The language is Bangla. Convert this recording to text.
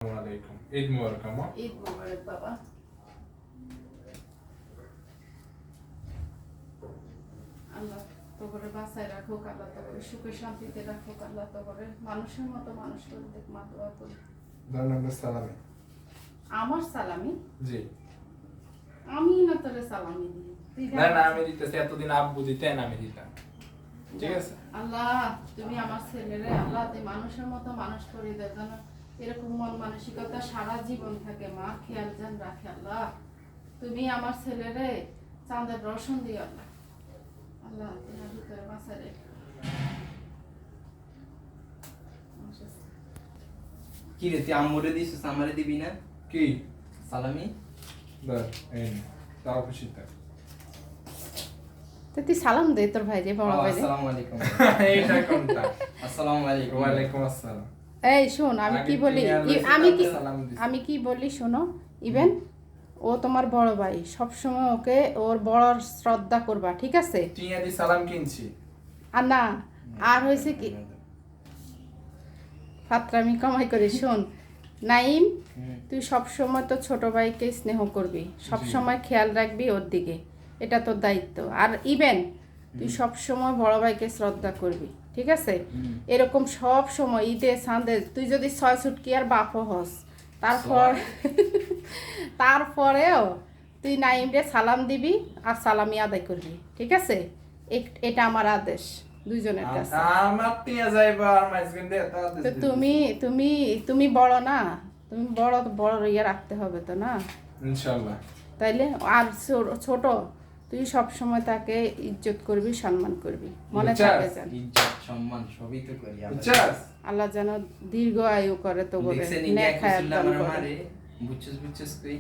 আসসালামাইকুম। ঈদ মোবারক আম্মা। ঈদ মোবারক বাবা। আল্লাহ তো করে বাঁচায় রাখুক, আল্লাহ তো করে সুখে শান্তিতে রাখুক, আল্লাহ তো করে মানুষের মতো মানুষ করে দেখ, মা দোয়া করি। ধরেন আপনার সালামি। আমার সালামি? জি। আমি না তোরে সালামি দিই। না না, আমি দিতেছি, এতদিন আব্বু দিতেন, আমি দিতাম। ঠিক আছে? আল্লাহ তুমি আমার ছেলেরে আল্লাহ তুই মানুষের মতো মানুষ করে দে, যেন এরকম মন মানসিকতা সারা জীবন থাকে, মা খেয়াল যেন রাখে। আল্লাহ তুমি আমার ছেলেরে চাঁদের রোশন দিও আল্লাহ। আল্লাহ তুমি ভিতরে বাঁচা রেখে। কি রে তুই আম্মুরে দিছিস, আমারে দিবি না? কি? সালামি ধর, এই নে, তাও খুশি থাক। তো তুই সালাম দে তোর ভাই রে, বড় ভাই রে। আসসালামু আলাইকুম। এইটা কোনটা? আসসালামু আলাইকুম। ওয়ালাইকুম আসসালাম। এই শোন, আমি আগে কি বলি, তুমি আর রয়েছে, আমি কি তারপরে সালাম দিছি। আমি কি বলি শোনো, ইভেন ও তোমার বড় ভাই, সব সময় ওকে ওর বড়র শ্রদ্ধা করবা, ঠিক আছে? টিয়া দি সালাম কিনছি। আর না, আর হয়েছে কি ফাত্রামি কামাই করে, শোন নাইম, তুই সব সময় তো ছোট ভাইকে স্নেহ করবি, সব জি। সময় খেয়াল রাখবি ওর দিকে, এটা তোর দায়িত্ব। আর ইভেন তুই সব সময় বড় ভাইকে শ্রদ্ধা করবি, ঠিক আছে? এরকম সব সময় ঈদে সান্দে তুই যদি 6 ছুটকি আর বাপও হস, তারপর তারপরেও তুই নাইমরে সালাম দিবি আর সালামি আদায় করবি, ঠিক আছে? এটা আমার আদেশ দুইজনের কাছে। আমার টিয়া যাইবা আর মাইজগুন দে তা তো দিছি। তুমি তুমি তুমি বড় না, তুমি বড় বড় ইয়ে রাখতে হবে তো না, ইনশাআল্লাহ। তাইলে? আর ছোট তুই সব সময় তাকে ইজ্জত করবি, সম্মান করবি, মনে থাকে যেন। ইজ্জত সম্মান সবই তো করি আমরা। বুঝছস? আল্লাহ যেন দীর্ঘ আয়ু করে তো বলে দেখছেন নেক ইন্ডিয়া হায়াত কুসুল্লা দান আমার করে। মারে বুঝছস কই